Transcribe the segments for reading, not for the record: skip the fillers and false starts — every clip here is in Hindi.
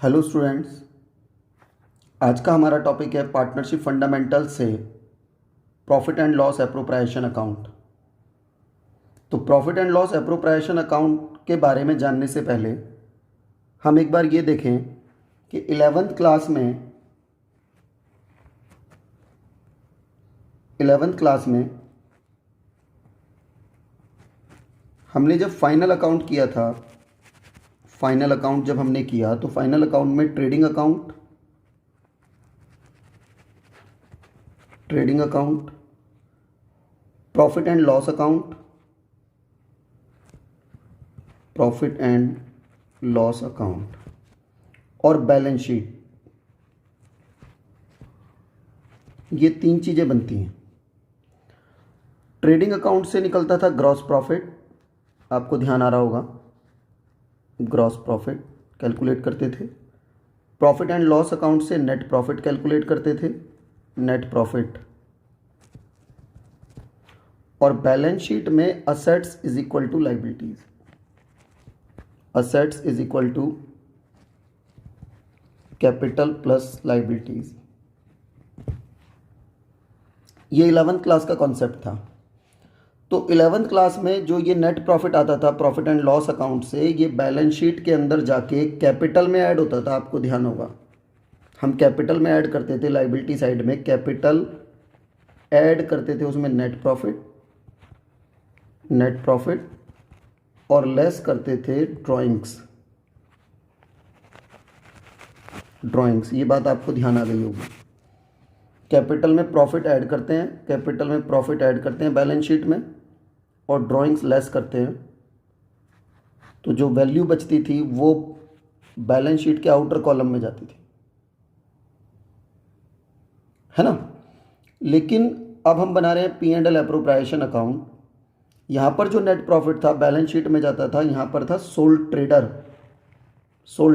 Hello students. आज का हमारा टॉपिक है पार्टनरशिप फंडामेंटल से profit and loss appropriation account. तो profit and loss appropriation account के बारे में जानने से पहले हम एक बार ये देखें कि 11th क्लास में हमने जब फाइनल अकाउंट किया था, फाइनल अकाउंट जब हमने किया तो फाइनल अकाउंट में trading account, profit and loss account और बैलेंस शीट, ये तीन चीज़ें बनती हैं। ट्रेडिंग अकाउंट से निकलता था ग्रॉस प्रॉफिट, आपको ध्यान आ रहा होगा, ग्रॉस प्रॉफिट कैलकुलेट करते थे। प्रॉफिट एंड लॉस अकाउंट से नेट प्रॉफिट कैलकुलेट करते थे, नेट प्रॉफिट। और बैलेंस शीट में assets is equal to liabilities, assets is equal to capital plus liabilities. ये 11th क्लास का कॉन्सेप्ट था। तो 11th क्लास में जो ये नेट प्रॉफिट आता था प्रॉफिट एंड लॉस अकाउंट से, ये बैलेंस शीट के अंदर जाके कैपिटल में ऐड होता था। आपको ध्यान होगा, हम कैपिटल में ऐड करते थे, लाइबिलिटी साइड में कैपिटल ऐड करते थे, उसमें नेट प्रॉफिट और लेस करते थे ड्राइंग्स। ये बात आपको ध्यान आ गई होगी। कैपिटल में प्रॉफिट ऐड करते हैं, बैलेंस शीट में, और ड्राइंग्स लेस करते हैं। तो जो वैल्यू बचती थी वो बैलेंस शीट के आउटर कॉलम में जाती थी, है ना। लेकिन अब हम बना रहे हैं P&L एप्रोप्रिएशन अकाउंट। यहाँ पर जो नेट प्रॉफिट था बैलेंस शीट में जाता था, यहाँ पर था सोल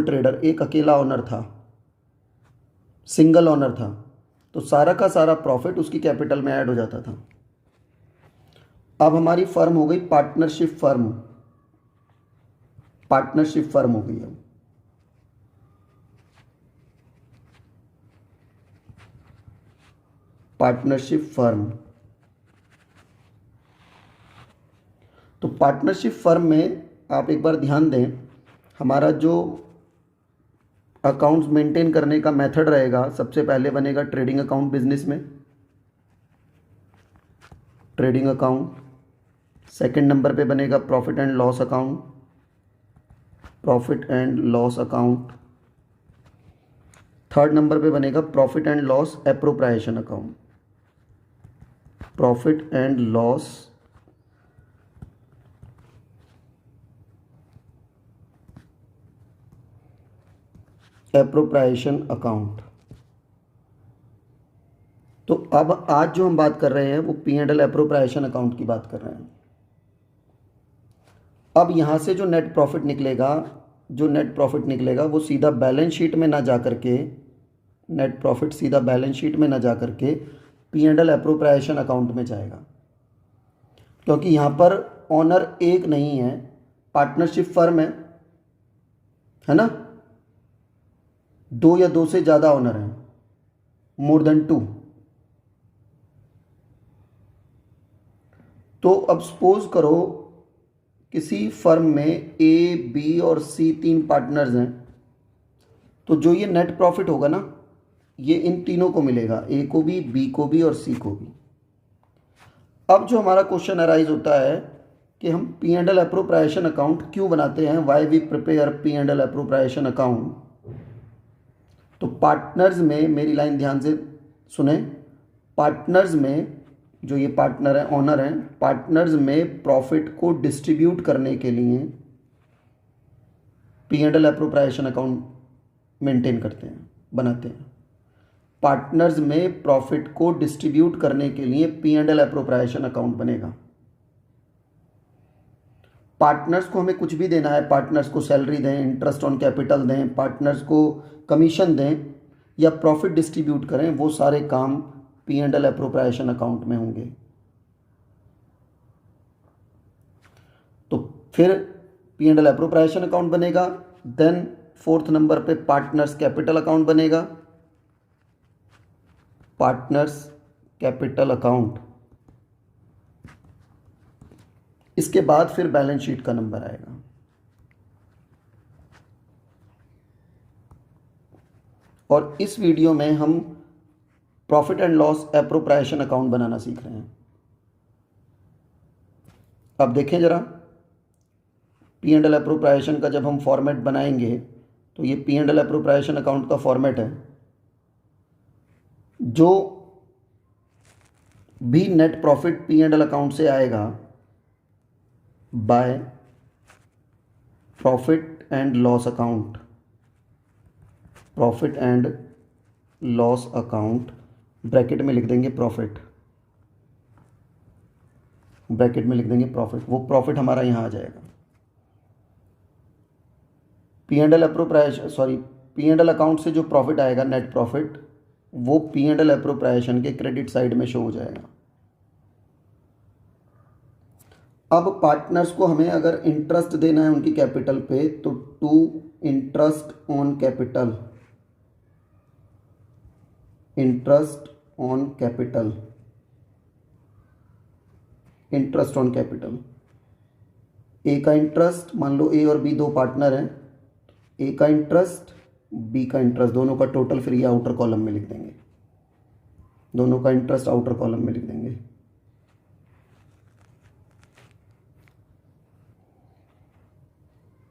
ट्रेडर, एक अकेला ओनर था, सिंगल ओनर था। तो सारा का सारा प्रॉफिट उसकी कैपिटल में ऐड हो जाता था। अब हमारी फर्म हो गई पार्टनरशिप फर्म हो गई है। Partnership firm. तो पार्टनरशिप फर्म में आप एक बार ध्यान दें, हमारा जो अकाउंट्स मेंटेन करने का मेथड रहेगा, सबसे पहले बनेगा ट्रेडिंग अकाउंट बिजनेस में, ट्रेडिंग अकाउंट। सेकंड नंबर पे बनेगा profit and loss account. Third number पे बनेगा profit and loss appropriation account, profit and loss appropriation account. तो अब आज जो हम बात कर रहे हैं वो P&L एप्रोप्रिएशन अकाउंट की बात कर रहे हैं। अब यहाँ से जो नेट प्रॉफिट निकलेगा वो सीधा बैलेंस शीट में ना जा करके, नेट प्रॉफिट सीधा बैलेंस शीट में ना जा करके P&L एप्रोप्रिएशन अकाउंट में जाएगा। क्योंकि यहाँ पर ओनर एक नहीं है, पार्टनरशिप फर्म है ना, दो या दो से ज़्यादा ओनर हैं, मोर देन 2। तो अब सपोज करो किसी फर्म में A, B और C 3 पार्टनर्स हैं। तो जो ये नेट प्रॉफिट होगा ना, ये इन तीनों को मिलेगा, A को भी, B को भी और C को भी। अब जो हमारा क्वेश्चन अराइज होता है कि हम P&L एप्रोप्रिएशन अकाउंट क्यों बनाते हैं, why we prepare P&L appropriation account. तो पार्टनर्स में, मेरी लाइन ध्यान से सुने, पार्टनर्स में जो ये पार्टनर हैं, ओनर हैं, पार्टनर्स में प्रॉफिट को डिस्ट्रीब्यूट करने के लिए P&L एप्रोप्रिएशन अकाउंट मेंटेन करते हैं, बनाते हैं। पार्टनर्स में प्रॉफिट को डिस्ट्रीब्यूट करने के लिए P&L एप्रोप्रिएशन अकाउंट बनेगा। पार्टनर्स को हमें कुछ भी देना है, पार्टनर्स को सैलरी दें, इंटरेस्ट ऑन कैपिटल दें, पार्टनर्स को कमीशन दें या प्रॉफिट डिस्ट्रीब्यूट करें, वो सारे काम P&L एप्रोप्रिएशन अकाउंट में होंगे। तो फिर P&L एप्रोप्रिएशन अकाउंट बनेगा, देन फोर्थ नंबर पे पार्टनर्स कैपिटल अकाउंट बनेगा, पार्टनर्स कैपिटल अकाउंट। इसके बाद फिर बैलेंस शीट का नंबर आएगा। और इस वीडियो में हम profit and loss appropriation account बनाना सीख रहे हैं। अब देखें ज़रा, पी एंड एल एप्रोप्रिएशन का जब हम फॉर्मेट बनाएंगे तो ये P and L appropriation account का फॉर्मेट है। जो भी net profit P and L account से आएगा by profit and loss account, profit and loss account, bracket में लिख देंगे प्रॉफिट, ब्रैकेट में लिख देंगे प्रॉफिट, वो प्रॉफिट हमारा यहाँ आ जाएगा। P and L appropriation P and L account से जो प्रॉफिट आएगा नेट प्रॉफिट, वो पी एंड एल एप्रोप्रिएशन के क्रेडिट साइड में शो हो जाएगा। अब पार्टनर्स को हमें अगर इंटरेस्ट देना है उनकी कैपिटल पे, तो to interest on capital, interest on capital, interest on capital. A का इंटरेस्ट, मान लो ए और बी दो पार्टनर हैं, ए का इंटरेस्ट बी का इंटरेस्ट, दोनों का टोटल फिर ये आउटर कॉलम में लिख देंगे, दोनों का इंटरेस्ट आउटर कॉलम में लिख देंगे।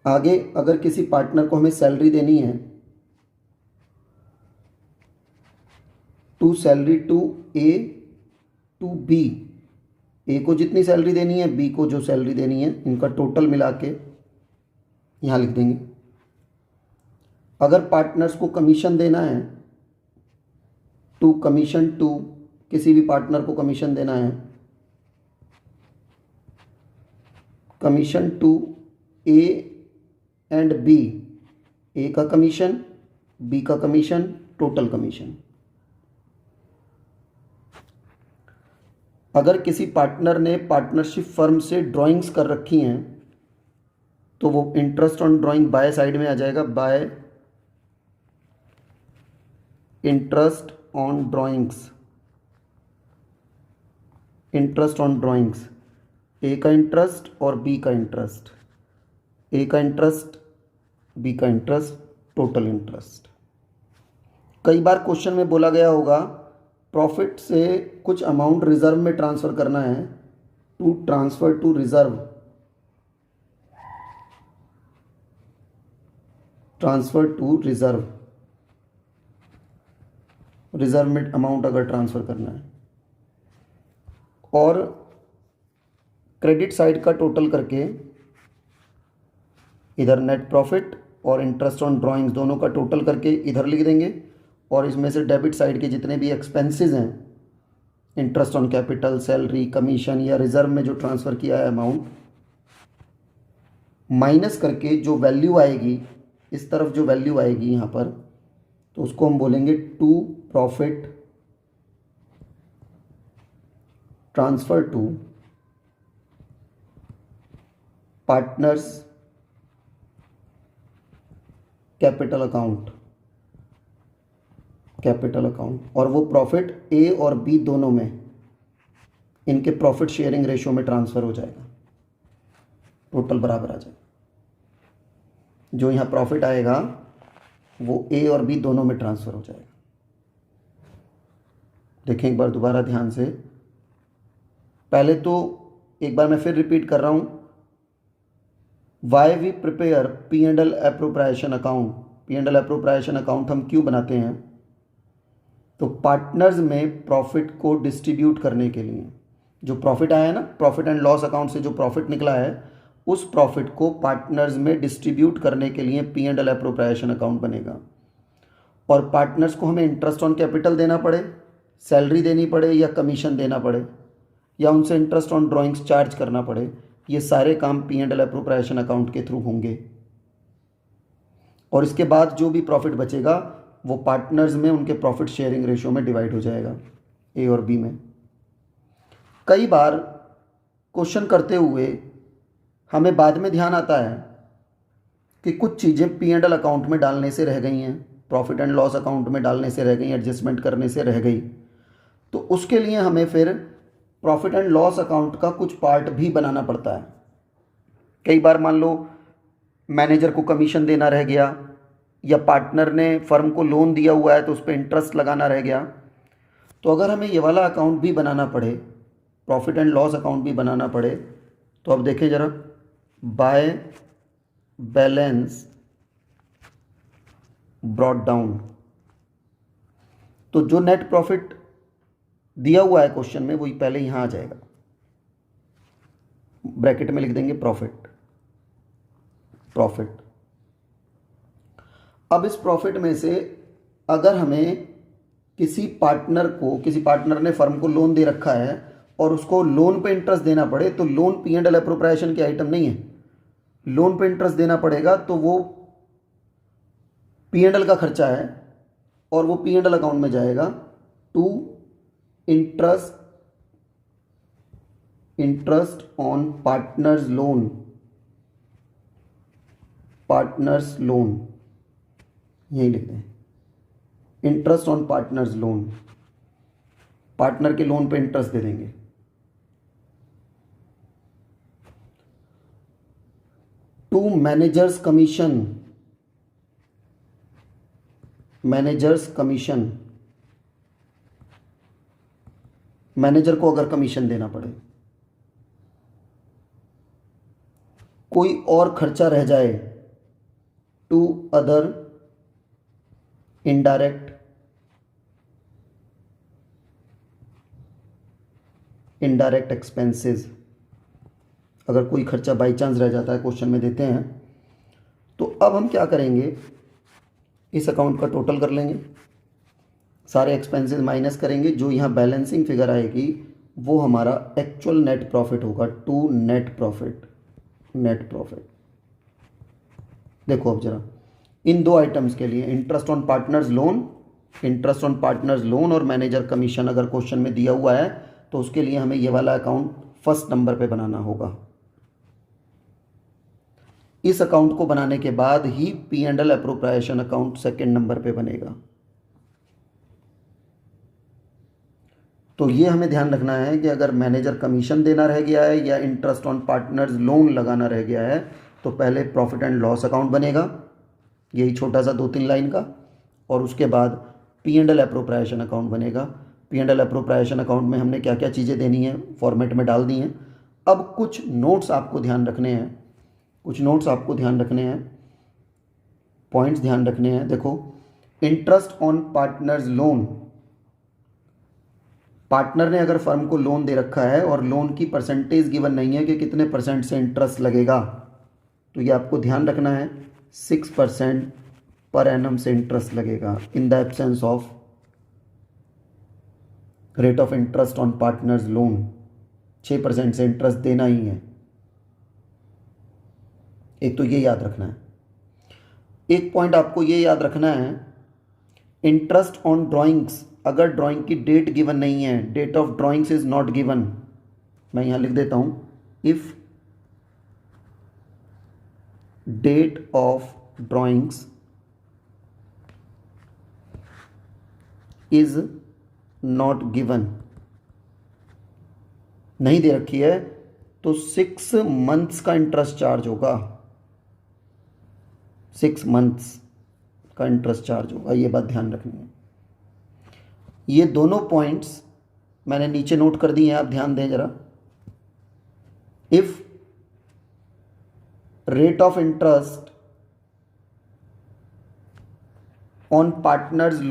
आगे अगर किसी पार्टनर को हमें सैलरी देनी है, to salary to A to B, A को जितनी सैलरी देनी है, बी को जो सैलरी देनी है, इनका टोटल मिला के यहाँ लिख देंगे। अगर पार्टनर्स को कमीशन देना है, टू कमीशन टू, किसी भी पार्टनर को कमीशन देना है, commission to A and B, A का कमीशन बी का कमीशन, टोटल कमीशन। अगर किसी पार्टनर ने पार्टनरशिप फर्म से ड्राइंग्स कर रखी हैं तो वो interest on drawing by side में आ जाएगा, by interest on drawings, interest on drawings, A का इंटरेस्ट और बी का इंटरेस्ट, ए का इंटरेस्ट बी का इंटरेस्ट, टोटल इंटरेस्ट। कई बार क्वेश्चन में बोला गया होगा प्रॉफिट से कुछ अमाउंट रिजर्व में ट्रांसफ़र करना है, to transfer to reserve, transfer to reserve, reserve में अमाउंट अगर ट्रांसफ़र करना है, और क्रेडिट साइड का टोटल करके इधर नेट प्रॉफिट और इंटरेस्ट ऑन ड्राइंग्स दोनों का टोटल करके इधर लिख देंगे, और इसमें से डेबिट साइड के जितने भी एक्सपेंसेस हैं, interest on capital, salary, commission या रिजर्व में जो ट्रांसफ़र किया है अमाउंट, माइनस करके जो वैल्यू आएगी, इस तरफ जो वैल्यू आएगी यहाँ पर, तो उसको हम बोलेंगे to profit transfer to partners capital account, capital account, और वो प्रॉफिट ए और बी दोनों में इनके प्रॉफिट शेयरिंग रेशो में ट्रांसफ़र हो जाएगा, टोटल बराबर आ जाएगा। जो यहाँ प्रॉफिट आएगा वो ए और बी दोनों में ट्रांसफ़र हो जाएगा। देखें एक बार दोबारा ध्यान से, पहले तो एक बार मैं फिर रिपीट कर रहा हूँ, why we prepare P and L appropriation account. P and L appropriation account हम क्यों बनाते हैं? तो पार्टनर्स में प्रॉफिट को डिस्ट्रीब्यूट करने के लिए, जो प्रॉफिट आया है ना, प्रॉफिट एंड लॉस अकाउंट से जो प्रॉफिट निकला है, उस प्रॉफिट को पार्टनर्स में डिस्ट्रीब्यूट करने के लिए P and L appropriation account बनेगा। और पार्टनर्स को हमें इंटरेस्ट ऑन कैपिटल देना पड़े, सैलरी देनी पड़े या कमीशन देना पड़े, या उनसे इंटरेस्ट ऑन ड्राइंग्स चार्ज करना पड़े, ये सारे काम P and L appropriation account के थ्रू होंगे। और इसके बाद जो भी प्रॉफिट बचेगा वो पार्टनर्स में उनके प्रॉफिट शेयरिंग रेशियो में डिवाइड हो जाएगा, ए और बी में। कई बार क्वेश्चन करते हुए हमें बाद में ध्यान आता है कि कुछ चीज़ें पी एंड एल अकाउंट में डालने से रह गई हैं, प्रॉफिट एंड लॉस अकाउंट में डालने से रह गई, एडजस्टमेंट करने से रह गई, तो उसके लिए हमें फिर प्रॉफिट एंड लॉस अकाउंट का कुछ पार्ट भी बनाना पड़ता है। कई बार मान लो मैनेजर को कमीशन देना रह गया, या पार्टनर ने फर्म को लोन दिया हुआ है तो उस पर इंटरेस्ट लगाना रह गया, तो अगर हमें ये वाला अकाउंट भी बनाना पड़े, प्रॉफिट एंड लॉस अकाउंट भी बनाना पड़े, तो अब देखें ज़रा, बाय बैलेंस ब्रॉट डाउन, तो जो नेट प्रॉफिट दिया हुआ है क्वेश्चन में वही पहले यहां आ जाएगा, ब्रैकेट में लिख देंगे प्रॉफिट। अब इस प्रॉफिट में से अगर हमें किसी पार्टनर ने फर्म को लोन दे रखा है और उसको लोन पे इंटरेस्ट देना पड़े, तो loan P and L appropriation के आइटम नहीं है, लोन पे इंटरेस्ट देना पड़ेगा तो वो पी एंड एल का खर्चा है और वो पी एंड एल अकाउंट में जाएगा to interest on partners loan, यही लिखते हैं, interest on partners loan, partner के लोन पे इंटरेस्ट दे देंगे। टू मैनेजर्स कमीशन, मैनेजर को अगर कमीशन देना पड़े, कोई और खर्चा रह जाए, टू अदर इनडायरेक्ट एक्सपेंसेस, अगर कोई खर्चा बाई चांस रह जाता है, क्वेश्चन में देते हैं, तो अब हम क्या करेंगे, इस अकाउंट का टोटल कर लेंगे, सारे एक्सपेंसेस माइनस करेंगे, जो यहाँ बैलेंसिंग फिगर आएगी वो हमारा एक्चुअल नेट प्रॉफिट होगा, टू नेट प्रॉफिट। देखो अब जरा इन दो आइटम्स के लिए, इंटरेस्ट ऑन पार्टनर्स लोन और मैनेजर कमीशन अगर क्वेश्चन में दिया हुआ है तो उसके लिए हमें ये वाला अकाउंट फर्स्ट नंबर पे बनाना होगा। इस अकाउंट को बनाने के बाद ही P and L appropriation account second number पे बनेगा। तो ये हमें ध्यान रखना है कि अगर मैनेजर कमीशन देना रह गया है या इंटरेस्ट ऑन पार्टनर्स लोन लगाना रह गया है तो पहले प्रॉफिट एंड लॉस अकाउंट बनेगा, यही छोटा सा 2-3 लाइन का, और उसके बाद P and L appropriation account बनेगा। P and L appropriation account में हमने क्या क्या चीज़ें देनी है फॉर्मेट में डाल दी हैं। अब कुछ नोट्स आपको ध्यान रखने हैं, पॉइंट्स ध्यान रखने हैं। देखो, interest on partners loan, partner ने अगर फर्म को लोन दे रखा है और लोन की परसेंटेज गिवन नहीं है कि कितने % से इंटरेस्ट लगेगा, तो ये आपको ध्यान रखना है 6% पर एनम से इंटरेस्ट लगेगा in the absence of rate of interest on partners loan. 6% से इंटरेस्ट देना ही है, एक तो ये याद रखना है। एक पॉइंट आपको ये याद रखना है, इंटरेस्ट ऑन ड्राइंग्स, अगर ड्राइंग की डेट गिवन नहीं है, date of drawings is not given, मैं यहां लिख देता हूं, if date of drawings is not given, नहीं दे रखी है, तो 6 मंथ्स का इंटरेस्ट चार्ज होगा, 6 मंथ्स का इंटरेस्ट चार्ज होगा। ये बात ध्यान रखनी है। ये दोनों पॉइंट्स मैंने नीचे नोट कर दिए हैं, आप ध्यान दें जरा। If rate of interest on partners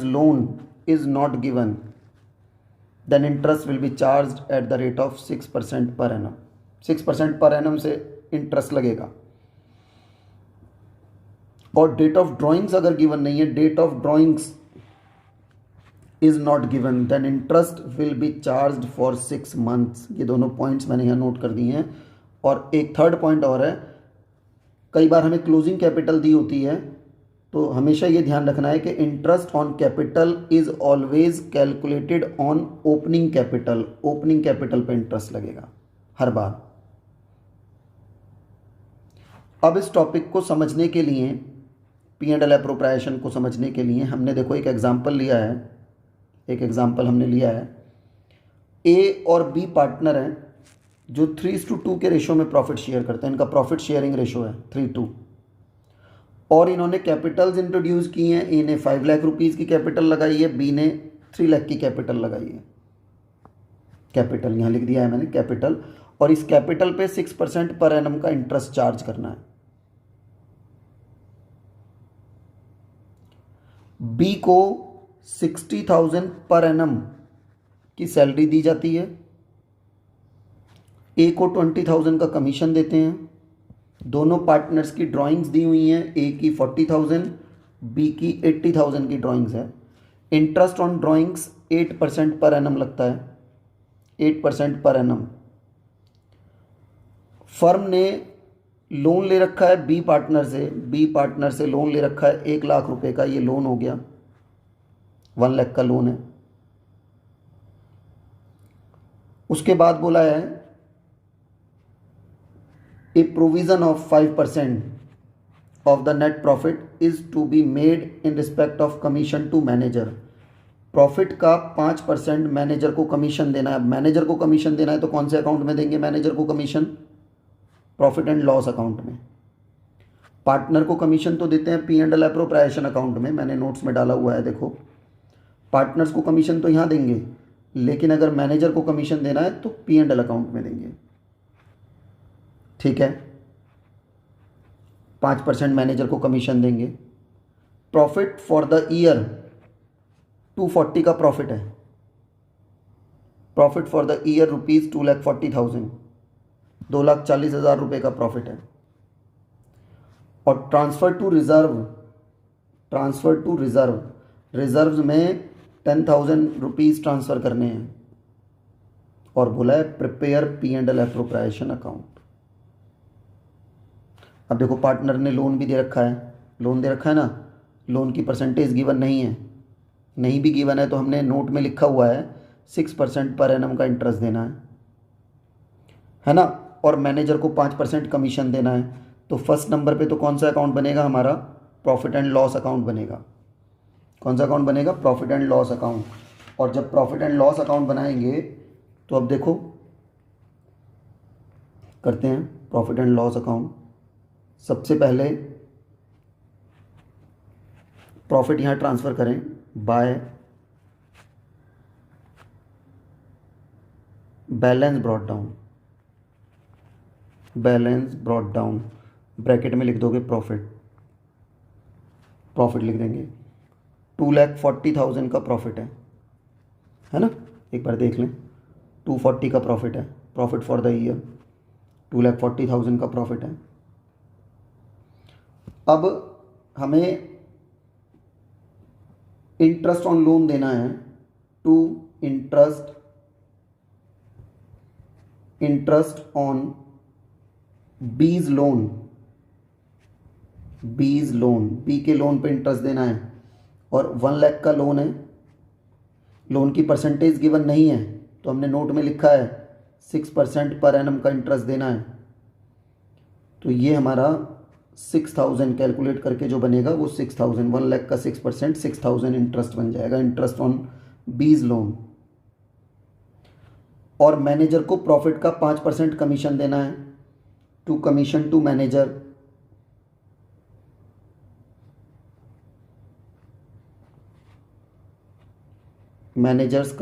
loan is not given, then interest will be charged at the rate of 6% per annum। 6% पर annum से इंटरेस्ट लगेगा। और डेट ऑफ ड्राइंग्स अगर गिवन नहीं है, date of drawings is not given, then interest will be charged for 6 months. ये दोनों पॉइंट्स मैंने यहाँ नोट कर दिए हैं। और एक थर्ड पॉइंट और है, कई बार हमें क्लोजिंग कैपिटल दी होती है, तो हमेशा ये ध्यान रखना है कि interest on capital is always calculated on opening capital. Opening capital पे इंटरेस्ट लगेगा हर बार। अब इस टॉपिक को समझने के लिए, पी एंड एल एप्रोप्रिएशन को समझने के लिए हमने देखो एक एग्जांपल लिया है, एक एग्जांपल हमने लिया है। ए और बी पार्टनर हैं जो 3:2 के रेशो में प्रॉफिट शेयर करते हैं, इनका प्रॉफिट शेयरिंग रेशो है 3:2, और इन्होंने कैपिटल्स इंट्रोड्यूस की हैं। ए ने 5 लाख रुपीज़ की कैपिटल लगाई है, बी ने 3 लाख की कैपिटल लगाई है। कैपिटल यहाँ लिख दिया है मैंने, कैपिटल, और इस कैपिटल पे 6% पर एनम का इंटरेस्ट चार्ज करना है। बी को 60,000 पर एनम की सैलरी दी जाती है, ए को 20,000 का कमीशन देते हैं। दोनों पार्टनर्स की ड्राइंग्स दी हुई हैं, ए की 40,000, बी की 80,000 की ड्राइंग्स है। Interest on drawings 8% per annum लगता है, 8% पर एनम। फर्म ने लोन ले रखा है बी पार्टनर से लोन ले रखा है 1 लाख रुपए का, ये लोन हो गया, 1 लाख का लोन है। उसके बाद बोला है a provision of 5% of the net profit is to be made in respect of commission to manager. Profit का 5% मैनेजर को कमीशन देना है। अब मैनेजर को कमीशन देना है तो कौन से अकाउंट में देंगे मैनेजर को commission? Profit and loss account में। पार्टनर को कमीशन तो देते हैं P and L appropriation account में, मैंने नोट्स में डाला हुआ है देखो। पार्टनर्स को कमीशन तो यहाँ देंगे, लेकिन अगर मैनेजर को कमीशन देना है तो पी एंड एल अकाउंट में देंगे, ठीक है। 5% मैनेजर को कमीशन देंगे। प्रॉफिट फॉर द ईयर 240 का प्रॉफिट है। Profit for the year rupees 2,40,000, 2,40,000 रुपये का प्रॉफिट है। और ट्रांसफ़र टू रिज़र्व, रिज़र्व में 10,000 रुपीज़ ट्रांसफ़र करने हैं। और बोला है prepare P and L appropriation account. अब देखो पार्टनर ने लोन भी दे रखा है, लोन दे रखा है ना, लोन की परसेंटेज गिवन नहीं है, नहीं भी गिवन है तो हमने नोट में लिखा हुआ है 6% पर एनम का इंटरेस्ट देना है ना। और मैनेजर को 5% कमीशन देना है। तो फर्स्ट नंबर पे तो कौन सा अकाउंट बनेगा हमारा? प्रॉफिट एंड लॉस अकाउंट बनेगा। कौन सा अकाउंट बनेगा? Profit and loss account. और जब प्रॉफिट एंड लॉस अकाउंट बनाएंगे तो अब देखो करते हैं प्रॉफिट एंड लॉस अकाउंट। सबसे पहले प्रॉफिट यहाँ ट्रांसफ़र करें by balance brought down, balance brought down, bracket में लिख दोगे प्रॉफिट, प्रॉफिट लिख देंगे। 2,40,000 का प्रॉफिट है ना। एक बार देख लें, 240 का प्रॉफिट है, प्रॉफिट फॉर द ईयर 2,40,000 का प्रॉफिट है। अब हमें इंटरेस्ट ऑन लोन देना है to interest on B's loan, B के लोन पे इंटरेस्ट देना है। और 1 लाख का लोन है, लोन की परसेंटेज गिवन नहीं है तो हमने नोट में लिखा है 6% पर एनम का इंटरेस्ट देना है। तो ये हमारा 6,000 कैलकुलेट करके जो बनेगा वो 6,000, 1 लाख का 6% 6,000 इंटरेस्ट बन जाएगा, इंटरेस्ट ऑन बीज लोन। और मैनेजर को प्रॉफिट का 5% कमीशन देना है to commission to manager. Managers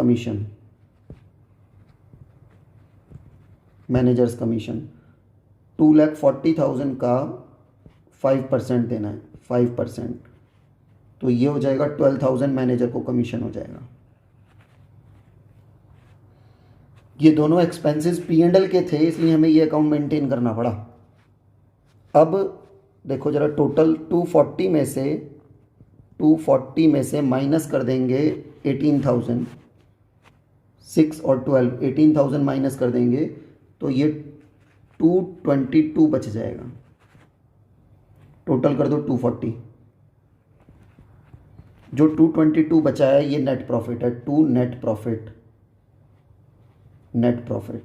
commission 2,40,000 का 5% देना है, 5%। तो ये हो जाएगा 12,000 मैनेजर को कमीशन हो जाएगा। ये दोनों एक्सपेंसेस पी एंड एल के थे, इसलिए हमें ये अकाउंट मेंटेन करना पड़ा। अब देखो जरा, टोटल 240 में से माइनस कर देंगे 18,000, 6 और 12, 18,000 माइनस कर देंगे तो ये 222 बच जाएगा। टोटल कर दो 240, जो 222 बचा है ये नेट प्रॉफिट है, नेट प्रॉफिट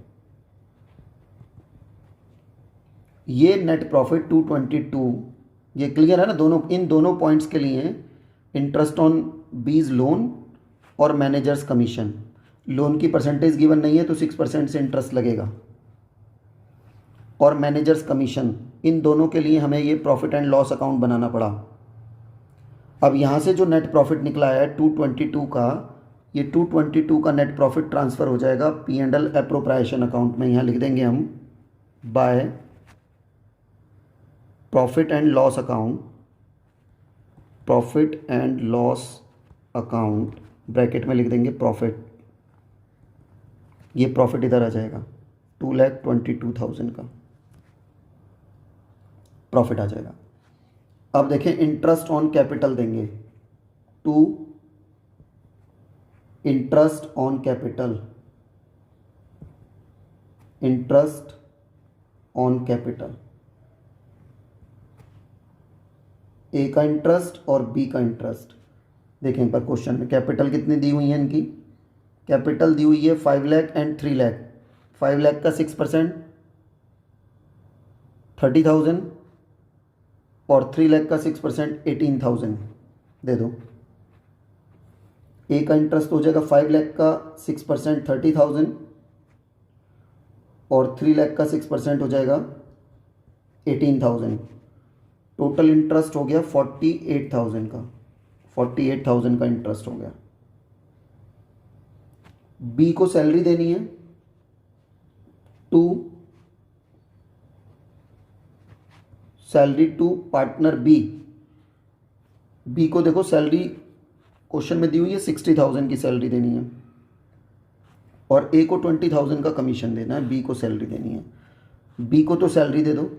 ये नेट प्रॉफिट 222, ये क्लियर है ना, दोनों इन दोनों पॉइंट्स के लिए इंटरेस्ट ऑन बीज लोन और मैनेजर्स कमीशन। लोन की परसेंटेज गिवन नहीं है तो 6% से इंटरेस्ट लगेगा, और मैनेजर्स कमीशन, इन दोनों के लिए हमें ये प्रॉफिट एंड लॉस अकाउंट बनाना पड़ा। अब यहाँ से जो नेट प्रॉफिट निकला है 222 का, ये 222 का नेट प्रॉफिट ट्रांसफ़र हो जाएगा P&L एप्रोप्रिएशन अकाउंट में। यहाँ लिख देंगे हम by profit and loss account, profit and loss account, bracket में लिख देंगे प्रॉफिट। ये प्रॉफिट इधर आ जाएगा, 2,22,000 का प्रॉफिट आ जाएगा। अब देखें इंटरेस्ट ऑन कैपिटल देंगे, to interest on capital, interest on capital, A का इंटरेस्ट और बी का इंटरेस्ट। देखें पर क्वेश्चन में कैपिटल कितनी दी हुई है इनकी, कैपिटल दी हुई है 5 लाख एंड 3 लाख। 5 लाख का 6% 30,000 और 3 लाख का 6% 18,000 दे दो। ए का इंटरेस्ट हो जाएगा 5 लाख का 6% 30,000 और 3 लाख का 6% हो जाएगा 18,000। टोटल इंटरेस्ट हो गया 48,000 का, 48,000 का इंटरेस्ट हो गया। बी को सैलरी देनी है, to salary to partner B. B को देखो सैलरी क्वेश्चन में दी हुई है 60,000 की सैलरी देनी है, और ए को 20,000 का कमीशन देना है, बी को सैलरी देनी है। बी को तो सैलरी दे दो,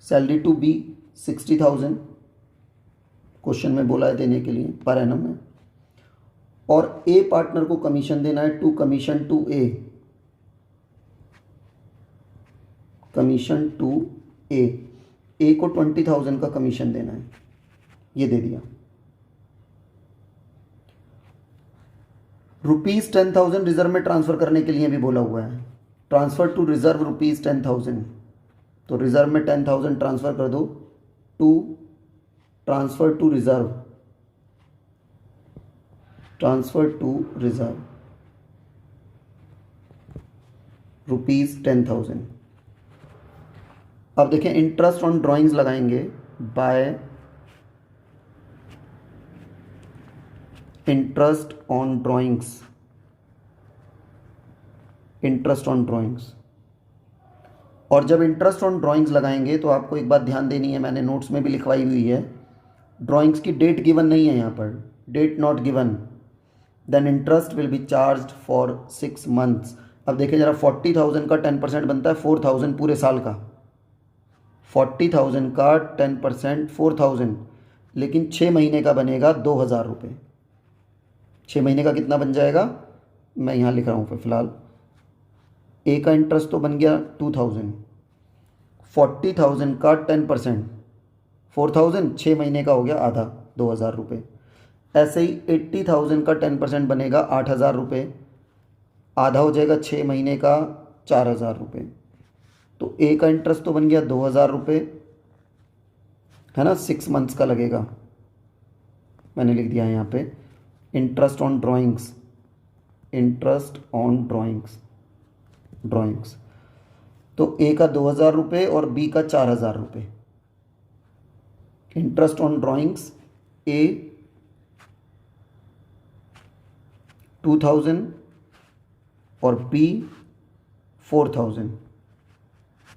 सैलरी टू बी 60,000 क्वेश्चन में बोला है देने के लिए पर एनम में, और ए पार्टनर को कमीशन देना है, to commission to A, commission to A को 20,000 का कमीशन देना है, ये दे दिया। ₹10,000 रिजर्व में ट्रांसफ़र करने के लिए भी बोला हुआ है, ट्रांसफ़र टू रिजर्व ₹10,000, तो रिजर्व में 10,000 ट्रांसफ़र कर दो, to transfer to reserve, transfer to reserve ₹10,000। अब देखें इंटरेस्ट ऑन ड्राइंग्स लगाएंगे, by interest on drawings, interest on drawings. और जब इंटरेस्ट ऑन ड्राइंग्स लगाएंगे तो आपको एक बात ध्यान देनी है, मैंने नोट्स में भी लिखवाई हुई है, ड्राइंग्स की डेट गिवन नहीं है यहाँ पर, date not given, then interest will be charged for 6 months. अब देखिए ज़रा 40,000 का 10% बनता है 4,000 पूरे साल का, 40,000 का 10% 4,000, लेकिन 6 महीने का बनेगा 2,000 रुपये। 6 महीने का कितना बन जाएगा, मैं यहाँ लिख रहा हूँ फिर फ़िलहाल। ए का इंटरेस्ट तो बन गया 2,000, 40,000 का 10% 4,000, 6 महीने का हो गया आधा, 2,000 रुपये। ऐसे ही 80,000 का 10% बनेगा 8,000 रुपये, आधा हो जाएगा 6 महीने का 4,000 रुपये। तो ए का इंटरेस्ट तो बन गया 2,000 रुपये, है ना, 6 मंथ्स का लगेगा, मैंने लिख दिया है यहाँ पे interest on drawings, interest on drawings, drawings. तो ए का 2,000 रुपये और बी का 4,000 रुपये। इंटरेस्ट ऑन ड्राइंग्स ए 2,000 और B 4,000।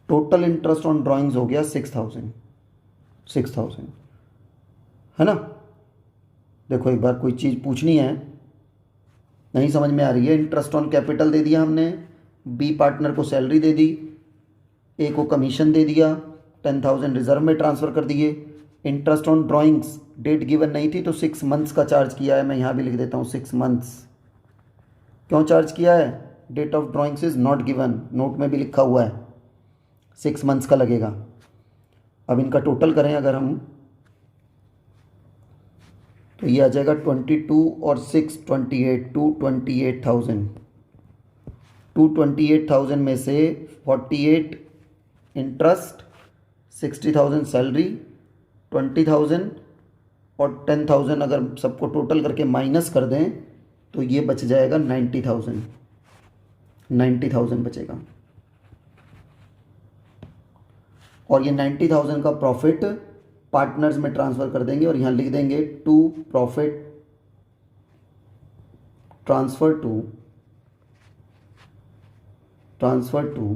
Total interest on drawings हो गया 6,000, 6,000, है ना। देखो एक बार कोई चीज़ पूछनी है, नहीं समझ में आ रही है, इंटरेस्ट ऑन कैपिटल दे दिया हमने, बी पार्टनर को सैलरी दे दी, ए को कमीशन दे दिया, 10,000 रिजर्व में ट्रांसफ़र कर दिए। Interest on drawings date given नहीं थी तो 6 मंथ्स का चार्ज किया है, मैं यहाँ भी लिख देता हूँ 6 मंथ्स। क्यों चार्ज किया है, date of drawings is not given, note में भी लिखा हुआ है 6 मंथ्स का लगेगा। अब इनका टोटल करें अगर हम, तो ये आ जाएगा 22 और 6 28, 228,000। 228,000 में से 48 इंटरेस्ट 60,000 सैलरी 20,000 और 10,000 अगर सबको टोटल करके माइनस कर दें तो ये बच जाएगा 90,000 बचेगा। और ये 90,000 का प्रॉफिट पार्टनर्स में ट्रांसफ़र कर देंगे और यहाँ लिख देंगे to profit transfer to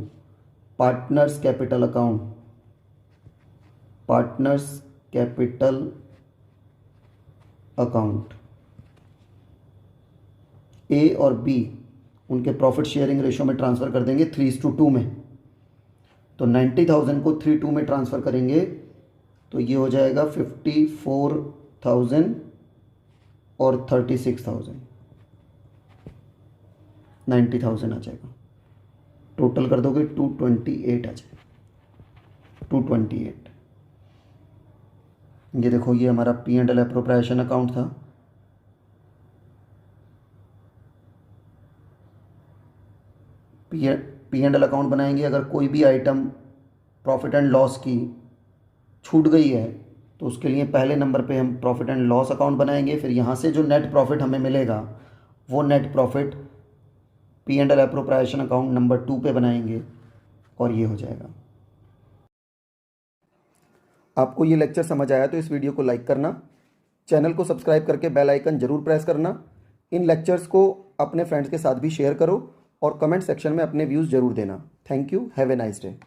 partners capital account. A और बी उनके प्रॉफिट शेयरिंग रेशो में ट्रांसफ़र कर देंगे 3:2 में। तो 90,000 को 3:2 में ट्रांसफ़र करेंगे तो ये हो जाएगा 54,000 और 36,000, 90,000 आ जाएगा। टोटल कर दोगे 228 आ जाएगा, 228। ये देखो, ये हमारा P&L एप्रोप्रिएशन अकाउंट था। P&L अकाउंट बनाएंगे, अगर कोई भी आइटम प्रॉफिट एंड लॉस की छूट गई है तो उसके लिए पहले नंबर पे हम प्रॉफिट एंड लॉस अकाउंट बनाएंगे। फिर यहाँ से जो नेट प्रॉफिट हमें मिलेगा वो net profit P&L appropriation account number 2 पे बनाएंगे और ये हो जाएगा। आपको ये लेक्चर समझ आया तो इस वीडियो को लाइक करना, चैनल को सब्सक्राइब करके बेल आइकन ज़रूर प्रेस करना। इन लेक्चर्स को अपने फ्रेंड्स के साथ भी शेयर करो और कमेंट सेक्शन में अपने व्यूज़ ज़रूर देना। Thank you, have a nice day.